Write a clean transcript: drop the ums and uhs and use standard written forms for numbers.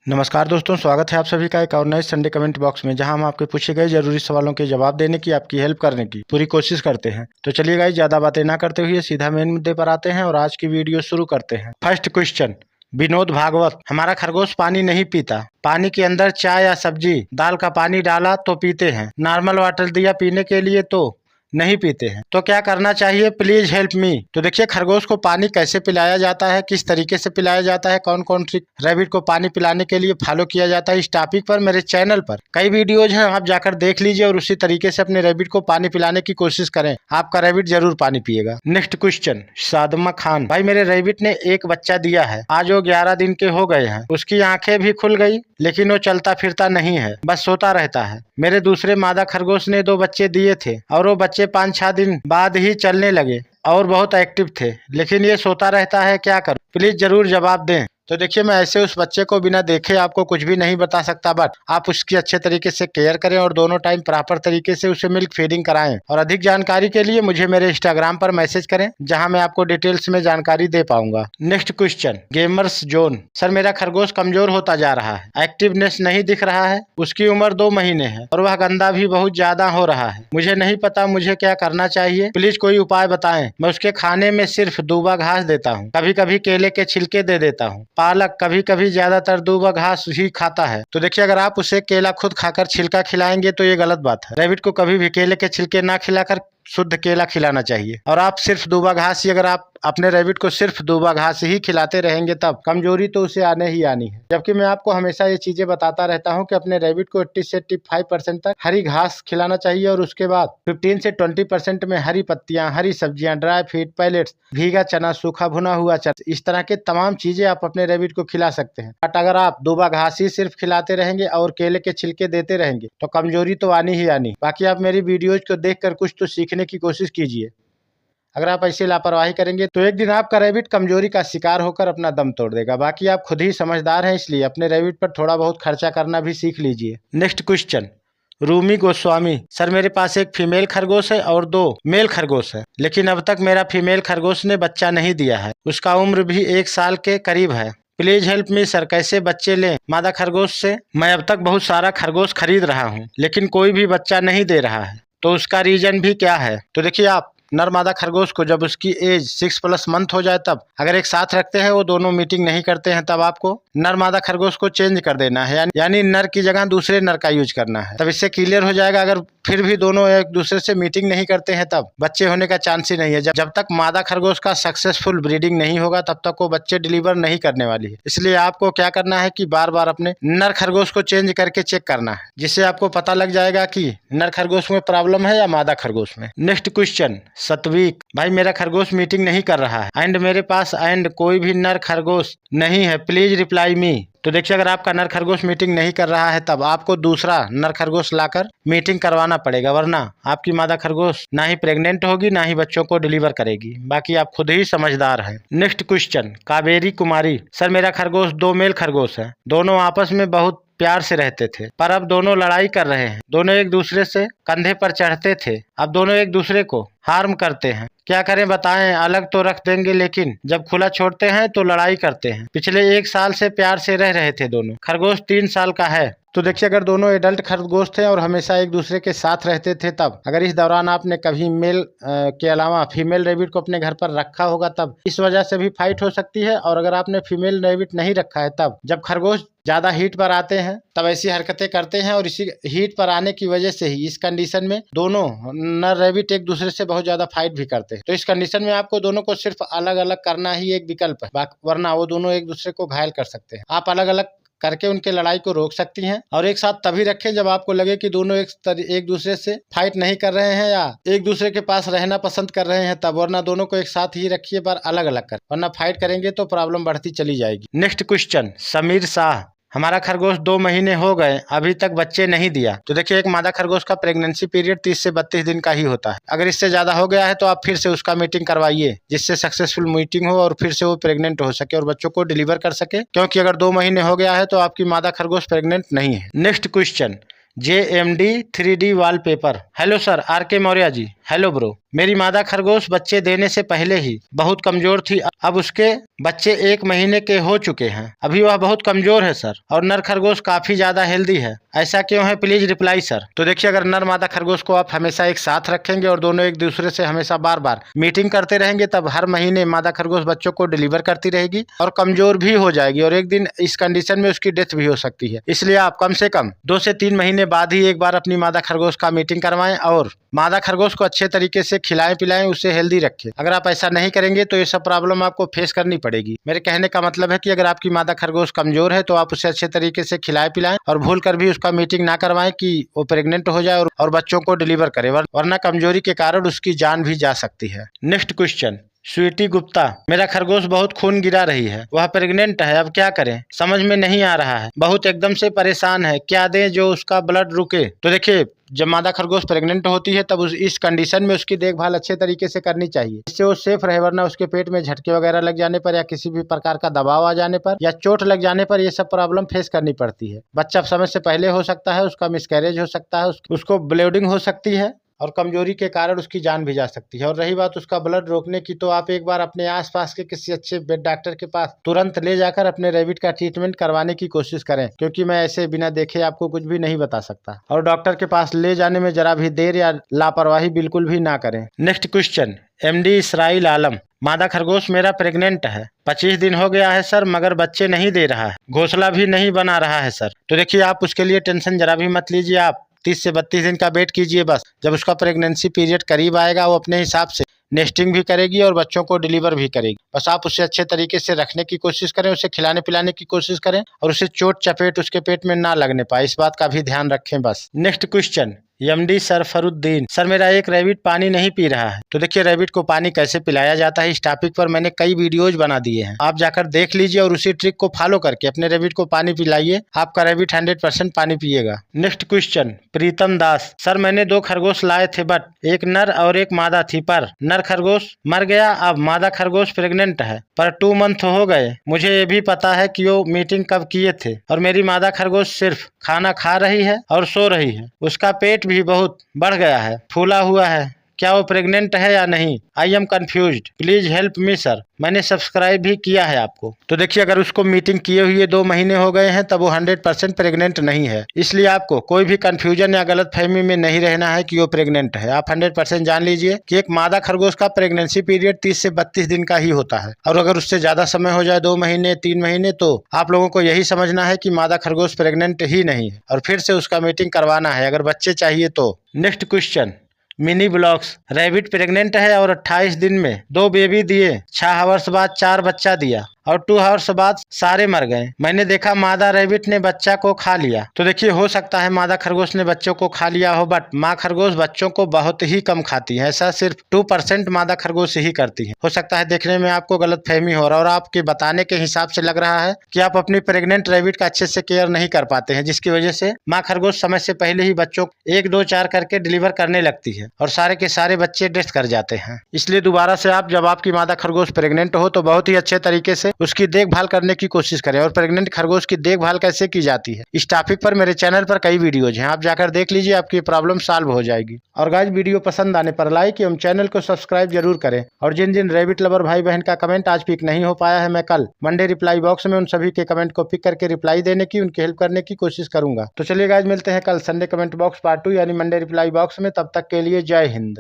नमस्कार दोस्तों, स्वागत है आप सभी का एक और नए संडे कमेंट बॉक्स में, जहां हम आपके पूछे गए जरूरी सवालों के जवाब देने की, आपकी हेल्प करने की पूरी कोशिश करते हैं। तो चलिए गाइस, ज्यादा बातें ना करते हुए सीधा मेन मुद्दे पर आते हैं और आज की वीडियो शुरू करते हैं। First question, Vinod Bhagwat. हमारा खरगोश पानी नहीं पीता। पानी के अंदर चाय या सब्जी दाल का पानी डाला तो पीते हैं, नॉर्मल वाटर दिया पीने के लिए तो नहीं पीते हैं। तो क्या करना चाहिए, प्लीज हेल्प मी। तो देखिए, खरगोश को पानी कैसे पिलाया जाता है, किस तरीके से पिलाया जाता है, कौन कौन ट्रिक रैबिट को पानी पिलाने के लिए फॉलो किया जाता है, इस टॉपिक पर मेरे चैनल पर कई वीडियोज हैं, आप जाकर देख लीजिए और उसी तरीके से अपने रैबिट को पानी पिलाने की कोशिश करें, आपका रैबिट जरूर पानी पिएगा। Next question, Sadma Khan. भाई, मेरे रैबिट ने एक बच्चा दिया है, आज वो 11 दिन के हो गए हैं। उसकी आंखें भी खुल गई, लेकिन वो चलता फिरता नहीं है, बस सोता रहता है। मेरे दूसरे मादा खरगोश ने 2 बच्चे दिए थे और वो बच्चे 5-6 दिन बाद ही चलने लगे और बहुत एक्टिव थे, लेकिन ये सोता रहता है, क्या करूं? प्लीज जरूर जवाब दें। तो देखिए, मैं ऐसे उस बच्चे को बिना देखे आपको कुछ भी नहीं बता सकता, बट आप उसकी अच्छे तरीके से केयर करें और दोनों टाइम प्रॉपर तरीके से उसे मिल्क फीडिंग कराएं। और अधिक जानकारी के लिए मुझे मेरे इंस्टाग्राम पर मैसेज करें, जहां मैं आपको डिटेल्स में जानकारी दे पाऊंगा। Next question, gamers zone. Sir, मेरा खरगोश कमजोर होता जा रहा है, एक्टिवनेस नहीं दिख रहा है, उसकी उम्र 2 महीने है और वह गंदा भी बहुत ज्यादा हो रहा है। मुझे नहीं पता मुझे क्या करना चाहिए, प्लीज कोई उपाय बताएं। मैं उसके खाने में सिर्फ दूबा घास देता हूँ, कभी कभी केले के छिलके दे देता हूँ, पालक, कभी कभी ज्यादातर दूबा घास ही खाता है। तो देखिए, अगर आप उसे केला खुद खाकर छिलका खिलाएंगे तो ये गलत बात है। रैबिट को कभी भी केले के छिलके ना खिलाकर शुद्ध केला खिलाना चाहिए। और आप सिर्फ दूबा घास ही, अगर आप अपने रैबिट को सिर्फ दूबा घास ही खिलाते रहेंगे तब कमजोरी तो उसे आने ही आनी है। जबकि मैं आपको हमेशा ये चीजें बताता रहता हूँ कि अपने रैबिट को 80 से 85% तक हरी घास खिलाना चाहिए और उसके बाद 15 से 20% में हरी पत्तियां, हरी सब्जियां, ड्राई फीड, पैलेट्स, भीगा चना, सूखा भुना हुआ चना, इस तरह के तमाम चीजें आप अपने रैबिट को खिला सकते हैं। बट अगर आप दूबा घास ही सिर्फ खिलाते रहेंगे और केले के छिलके देते रहेंगे तो कमजोरी तो आनी ही आनी। बाकी आप मेरी वीडियोज को देखकर कुछ तो सीखने की कोशिश कीजिए। अगर आप ऐसी लापरवाही करेंगे तो एक दिन आपका रैबिट कमजोरी का शिकार होकर अपना दम तोड़ देगा। बाकी आप खुद ही समझदार हैं, इसलिए अपने रैबिट पर थोड़ा बहुत खर्चा करना भी सीख लीजिए। Next question, Rumi Goswami. Sir, मेरे पास एक फीमेल खरगोश है और 2 मेल खरगोश है, लेकिन अब तक मेरा फीमेल खरगोश ने बच्चा नहीं दिया है। उसका उम्र भी 1 साल के करीब है। प्लीज हेल्प मी सर, कैसे बच्चे लें मादा खरगोश से? मैं अब तक बहुत सारा खरगोश खरीद रहा हूँ, लेकिन कोई भी बच्चा नहीं दे रहा है, तो उसका रीजन भी क्या है? तो देखिए, आप नर मादा खरगोश को जब उसकी एज 6+ मंथ हो जाए, तब अगर एक साथ रखते हैं, वो दोनों मीटिंग नहीं करते हैं, तब आपको नर मादा खरगोश को चेंज कर देना है, यानी नर की जगह दूसरे नर का यूज करना है। तब इससे क्लियर हो जाएगा। अगर फिर भी दोनों एक दूसरे से मीटिंग नहीं करते हैं, तब बच्चे होने का चांस ही नहीं है। जब तक मादा खरगोश का सक्सेसफुल ब्रीडिंग नहीं होगा, तब तक वो बच्चे डिलीवर नहीं करने वाली है। इसलिए आपको क्या करना है कि बार बार अपने नर खरगोश को चेंज करके चेक करना है, जिससे आपको पता लग जाएगा कि नर खरगोश में प्रॉब्लम है या मादा खरगोश में। Next question, Satvik. भाई, मेरा खरगोश मीटिंग नहीं कर रहा है एंड मेरे पास कोई भी नर खरगोश नहीं है, प्लीज रिप्लाई मी। तो देखिए, अगर आपका नर खरगोश मीटिंग नहीं कर रहा है, तब आपको दूसरा नर खरगोश लाकर मीटिंग करवाना पड़ेगा, वरना आपकी मादा खरगोश ना ही प्रेग्नेंट होगी, ना ही बच्चों को डिलीवर करेगी। बाकी आप खुद ही समझदार हैं। नेक्स्ट क्वेश्चन, कावेरी कुमारी। सर, मेरा खरगोश 2 मेल खरगोश है, दोनों आपस में बहुत प्यार से रहते थे, पर अब दोनों लड़ाई कर रहे हैं। दोनों एक दूसरे से कंधे पर चढ़ते थे, अब दोनों एक दूसरे को हार्म करते हैं। क्या करें बताएं? अलग तो रख देंगे, लेकिन जब खुला छोड़ते हैं तो लड़ाई करते हैं। पिछले 1 साल से प्यार से रह रहे थे दोनों। खरगोश 3 साल का है। तो देखिए, अगर दोनों एडल्ट खरगोश थे और हमेशा एक दूसरे के साथ रहते थे, तब अगर इस दौरान आपने कभी मेल के अलावा फीमेल रैबिट को अपने घर पर रखा होगा, तब इस वजह से भी फाइट हो सकती है। और अगर आपने फीमेल रैबिट नहीं रखा है, तब जब खरगोश ज्यादा हीट पर आते हैं, तब ऐसी हरकतें करते हैं और इसी हीट पर आने की वजह से ही इस कंडीशन में दोनों नर रैबिट एक दूसरे से बहुत ज्यादा फाइट भी करते हैं। तो इस कंडीशन में आपको दोनों को सिर्फ अलग अलग करना ही एक विकल्प है, वरना वो दोनों एक दूसरे को घायल कर सकते हैं। आप अलग अलग करके उनके लड़ाई को रोक सकती हैं और एक साथ तभी रखें जब आपको लगे कि दोनों एक दूसरे से फाइट नहीं कर रहे हैं या एक दूसरे के पास रहना पसंद कर रहे हैं, तब। वरना दोनों को एक साथ ही रखिए, पर अलग अलग कर, वरना फाइट करेंगे तो प्रॉब्लम बढ़ती चली जाएगी। Next question, Sameer Shah. हमारा खरगोश 2 महीने हो गए, अभी तक बच्चे नहीं दिया। तो देखिए, एक मादा खरगोश का प्रेगनेंसी पीरियड 30 से 32 दिन का ही होता है। अगर इससे ज्यादा हो गया है तो आप फिर से उसका मीटिंग करवाइए, जिससे सक्सेसफुल मीटिंग हो और फिर से वो प्रेग्नेंट हो सके और बच्चों को डिलीवर कर सके, क्योंकि अगर 2 महीने हो गया है तो आपकी मादा खरगोश प्रेग्नेंट नहीं है। Next question, JMD 3D wallpaper. Hello sir, RK Maurya ji. Hello bro. मेरी मादा खरगोश बच्चे देने से पहले ही बहुत कमजोर थी, अब उसके बच्चे 1 महीने के हो चुके हैं। अभी वह बहुत कमजोर है सर, और नर खरगोश काफी ज्यादा हेल्दी है। ऐसा क्यों है, प्लीज रिप्लाई सर। तो देखिए, अगर नर मादा खरगोश को आप हमेशा एक साथ रखेंगे और दोनों एक दूसरे से हमेशा बार बार मीटिंग करते रहेंगे, तब हर महीने मादा खरगोश बच्चों को डिलीवर करती रहेगी और कमजोर भी हो जाएगी, और एक दिन इस कंडीशन में उसकी डेथ भी हो सकती है। इसलिए आप कम से कम 2 से 3 महीने बाद ही एक बार अपनी मादा खरगोश का मीटिंग करवाएं और मादा खरगोश को अच्छे तरीके से खिलाएं पिलाएं, उसे हेल्दी रखें। अगर आप ऐसा नहीं करेंगे तो ये सब प्रॉब्लम आपको फेस करनी पड़ेगी। मेरे कहने का मतलब है कि अगर आपकी मादा खरगोश कमजोर है तो आप उसे अच्छे तरीके से खिलाएं पिलाएं और भूल कर भी उसका मीटिंग ना करवाएं कि वो प्रेग्नेंट हो जाए और बच्चों को डिलीवर करे, वरना कमजोरी के कारण उसकी जान भी जा सकती है। नेक्स्ट क्वेश्चन, स्वीटी गुप्ता, मेरा खरगोश बहुत खून गिरा रही है, वह प्रेग्नेंट है, अब क्या करें, समझ में नहीं आ रहा है, बहुत एकदम से परेशान है, क्या दें जो उसका ब्लड रुके। तो देखिए, जब मादा खरगोश प्रेग्नेंट होती है तब इस कंडीशन में उसकी देखभाल अच्छे तरीके से करनी चाहिए, इससे वो सेफ रहे, वरना उसके पेट में झटके वगैरह लग जाने पर या किसी भी प्रकार का दबाव आ जाने पर या चोट लग जाने पर ये सब प्रॉब्लम फेस करनी पड़ती है। बच्चा समय से पहले हो सकता है, उसका मिसकैरेज हो सकता है, उसको ब्लीडिंग हो सकती है और कमजोरी के कारण उसकी जान भी जा सकती है। और रही बात उसका ब्लड रोकने की, तो आप एक बार अपने आसपास के किसी अच्छे वेट डॉक्टर के पास तुरंत ले जाकर अपने रैबिट का ट्रीटमेंट करवाने की कोशिश करें, क्योंकि मैं ऐसे बिना देखे आपको कुछ भी नहीं बता सकता। और डॉक्टर के पास ले जाने में जरा भी देर या लापरवाही बिल्कुल भी ना करें। नेक्स्ट क्वेश्चन, MD इसराइल आलम, मादा खरगोश मेरा प्रेग्नेंट है, 25 दिन हो गया है सर, मगर बच्चे नहीं दे रहा है, घोंसला भी नहीं बना रहा है सर। तो देखिए, आप उसके लिए टेंशन जरा भी मत लीजिए, आप 30 से 32 दिन का वेट कीजिए बस। जब उसका प्रेगनेंसी पीरियड करीब आएगा, वो अपने हिसाब से नेस्टिंग भी करेगी और बच्चों को डिलीवर भी करेगी। बस आप उसे अच्छे तरीके से रखने की कोशिश करें, उसे खिलाने पिलाने की कोशिश करें और उसे चोट चपेट उसके पेट में ना लगने पाए, इस बात का भी ध्यान रखें बस। नेक्स्ट क्वेश्चन, MD सरफरुद्दीन, सर मेरा एक रैबिट पानी नहीं पी रहा है। तो देखिए, रैबिट को पानी कैसे पिलाया जाता है, इस टॉपिक पर मैंने कई वीडियोज बना दिए हैं, आप जाकर देख लीजिए और उसी ट्रिक को फॉलो करके अपने रैबिट को पानी पिलाइए, आपका रैबिट 100% पानी पिएगा। नेक्स्ट क्वेश्चन, प्रीतम दास, सर मैंने 2 खरगोश लाए थे, बट एक नर और एक मादा थी, पर नर खरगोश मर गया, अब मादा खरगोश प्रेग्नेंट है, पर 2 मंथ हो गए। मुझे ये भी पता है कि वो मीटिंग कब किए थे, और मेरी मादा खरगोश सिर्फ खाना खा रही है और सो रही है, उसका पेट भी बहुत बढ़ गया है, फूला हुआ है, क्या वो प्रेग्नेंट है या नहीं, I am confused, please help me sir. मैंने सब्सक्राइब भी किया है आपको। तो देखिए, अगर उसको मीटिंग किए हुए 2 महीने हो गए हैं, तब वो 100% प्रेग्नेंट नहीं है, इसलिए आपको कोई भी कंफ्यूजन या गलत फहमी में नहीं रहना है कि वो प्रेग्नेंट है। आप 100% जान लीजिए कि एक मादा खरगोश का प्रेगनेंसी पीरियड 30 से 32 दिन का ही होता है, और अगर उससे ज्यादा समय हो जाए, 2 महीने 3 महीने, तो आप लोगों को यही समझना है कि मादा खरगोश प्रेग्नेंट ही नहीं है और फिर से उसका मीटिंग करवाना है अगर बच्चे चाहिए तो। Next question, mini blocks, rabbit pregnant है और 28 दिन में 2 बेबी दिए, 6 आवर्स बाद 4 बच्चा दिया और 2 आवर्स बाद सारे मर गए। मैंने देखा मादा रैबिट ने बच्चा को खा लिया। तो देखिए, हो सकता है मादा खरगोश ने बच्चों को खा लिया हो, बट माँ खरगोश बच्चों को बहुत ही कम खाती है, ऐसा सिर्फ 2% मादा खरगोश ही करती है। हो सकता है देखने में आपको गलत फहमी हो रहा और आपके बताने के हिसाब से लग रहा है कि आप अपनी प्रेग्नेंट रैबिट का अच्छे से केयर नहीं कर पाते हैं, जिसकी वजह से माँ खरगोश समय से पहले ही बच्चों 1 2 4 करके डिलीवर करने लगती है और सारे के सारे बच्चे डेथ कर जाते हैं। इसलिए दोबारा से आप, जब आपकी मादा खरगोश प्रेग्नेंट हो, तो बहुत ही अच्छे तरीके से उसकी देखभाल करने की कोशिश करें। और प्रेग्नेंट खरगोश की देखभाल कैसे की जाती है, इस टॉपिक पर मेरे चैनल पर कई वीडियोज हैं, आप जाकर देख लीजिए, आपकी प्रॉब्लम सॉल्व हो जाएगी। और गाइस, वीडियो पसंद आने पर लाइक एवं चैनल को सब्सक्राइब जरूर करें। और जिन जिन रैबिट लवर भाई बहन का कमेंट आज पिक नहीं हो पाया है, मैं कल मंडे रिप्लाई बॉक्स में उन सभी के कमेंट को पिक करके रिप्लाई देने की, उनकी हेल्प करने की कोशिश करूंगा। तो चलिए गाइस, मिलते हैं कल संडे कमेंट बॉक्स पार्ट 2 यानी मंडे रिप्लाई बॉक्स में। तब तक के लिए जय हिंद।